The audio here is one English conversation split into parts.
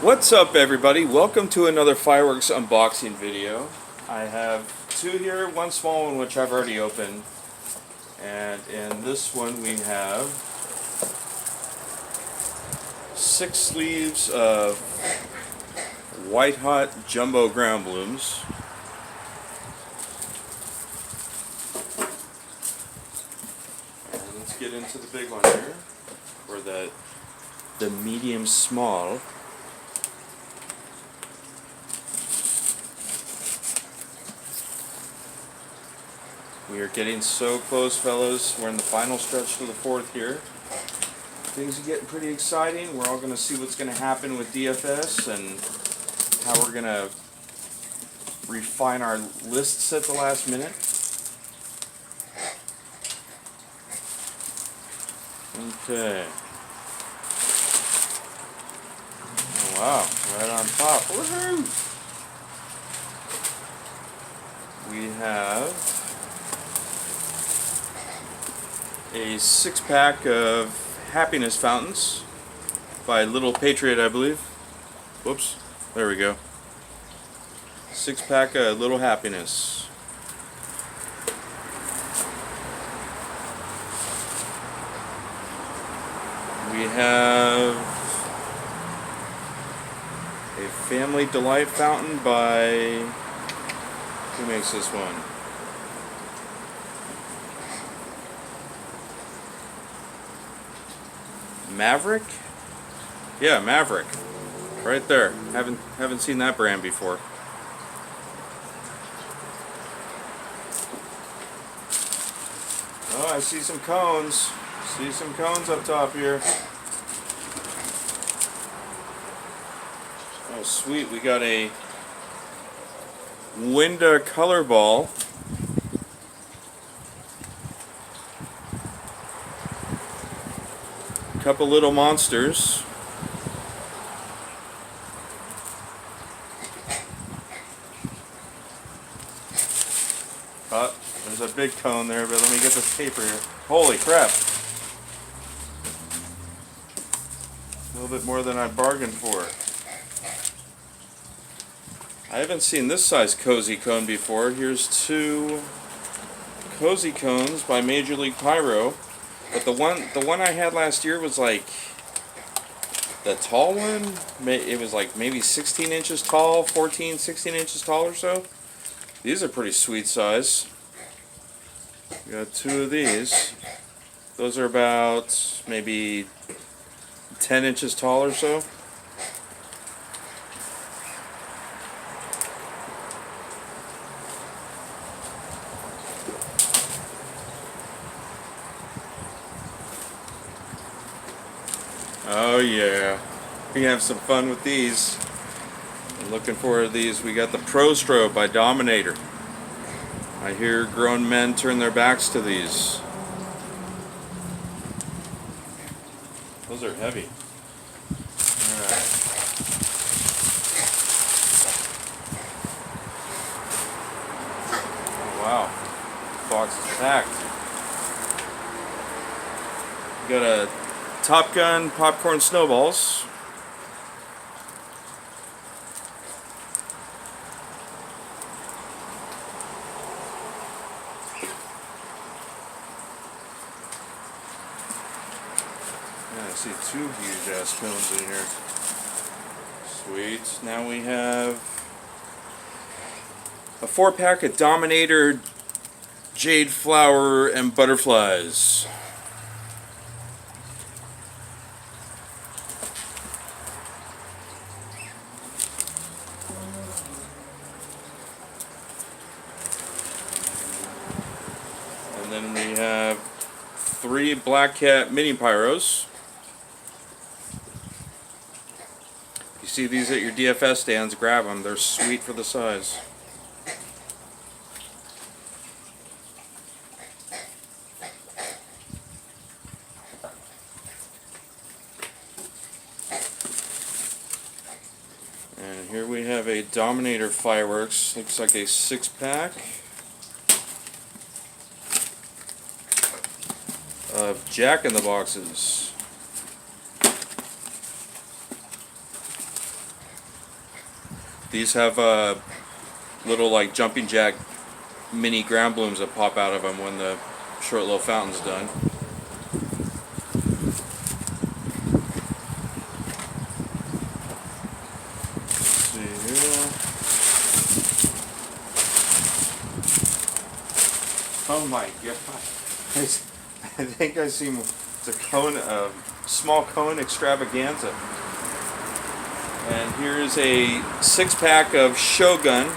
What's up, everybody? Welcome to another fireworks unboxing video. I have two here, one small one which I've already opened, and in this one we have 6 sleeves of white hot jumbo ground blooms. And let's get into the big one here, or the medium small. We are getting so close, fellas. We're in the final stretch to the 4th here. Things are getting pretty exciting. We're all going to see what's going to happen with DFS and how we're going to refine our lists at the last minute. Okay. Oh, wow, right on top. Woohoo! We have a 6-pack of happiness fountains by Little Patriot, I believe. Whoops, there we go. 6-pack of Little Happiness. We have a Family Delight fountain by, who makes this one? Maverick? Yeah, Maverick. Right there. Haven't seen that brand before. Oh, I see some cones. See some cones up top here. Oh, sweet. We got a Winda color ball. Couple little monsters. Oh, there's a big cone there, but let me get this paper here. Holy crap. A little bit more than I bargained for. I haven't seen this size cozy cone before. Here's 2 cozy cones by Major League Pyro. But the one I had last year was like the tall one. It was like maybe 16 inches tall, 14, 16 inches tall or so. These are pretty sweet size. We got 2 of these. Those are about maybe 10 inches tall or so. Oh yeah, we have some fun with these. I'm looking forward to these. We got the Pro Strobe by Dominator. I hear grown men turn their backs to these. Those are heavy. Alright. Wow, the box is packed. We got a Top Gun popcorn snowballs. Yeah, I see 2 huge ass cones in here. Sweet. Now we have a 4-pack of Dominator Jade Flower and Butterflies. And then we have 3 Black Cat mini pyros. If you see these at your DFS stands, grab them. They're sweet for the size. And here we have a Dominator fireworks. Looks like a 6-pack. Of Jack in the Boxes. These have little like jumping jack mini ground blooms that pop out of them when the short little fountain's done. Let's see here. Oh my god! I think I see it's a cone, small cone extravaganza. And here's a 6-pack of Shogun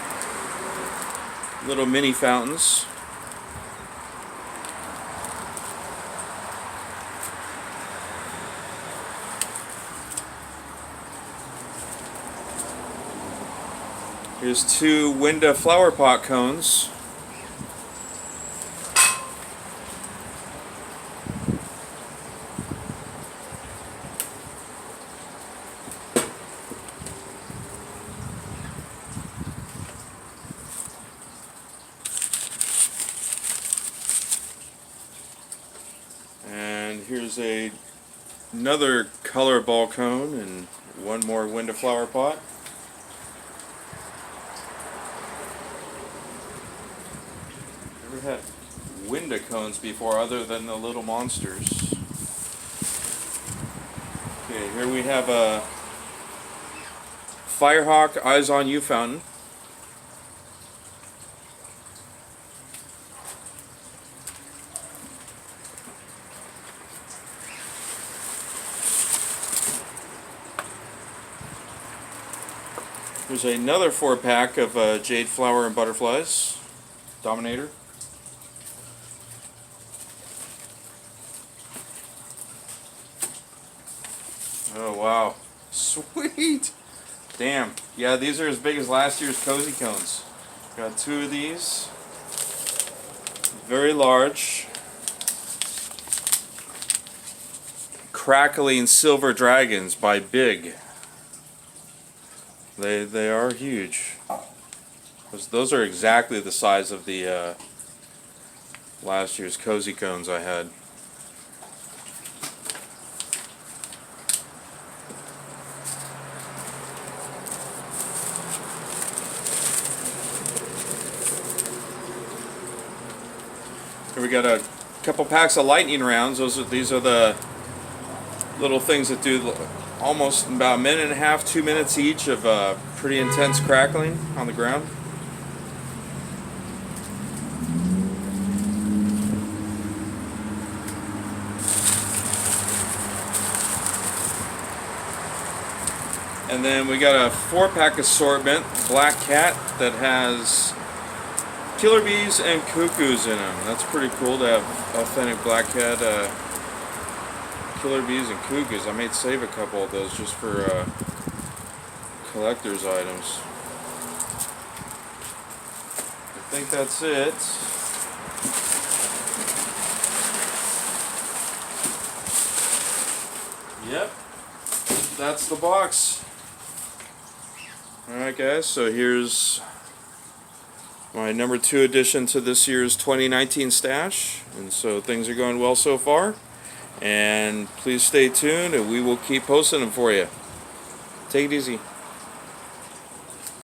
little mini fountains. Here's 2 Winda flower pot cones. And here's another color ball cone and 1 more Winda flower pot. Never had Winda cones before other than the little monsters. Okay, here we have a Firehawk Eyes on You fountain. There's another 4-pack of Jade Flower and Butterflies, Dominator. Oh wow, sweet! Damn, yeah, these are as big as last year's cozy cones. Got 2 of these, very large. Crackling Silver Dragons by Big. They are huge. Those are exactly the size of the last year's cozy cones I had. Here we got a couple packs of lightning rounds. These are the little things that do almost about 1.5 minutes, 2 minutes each of pretty intense crackling on the ground. And then we got a 4-pack assortment, Black Cat, that has killer bees and cuckoos in them. That's pretty cool to have authentic Black Cat killer bees and cuckoos. I might save a couple of those just for collector's items. I think that's it. Yep, that's the box. Alright guys, so here's my number 2 addition to this year's 2019 stash, and so things are going well so far, and please stay tuned and we will keep posting them for you. Take it easy.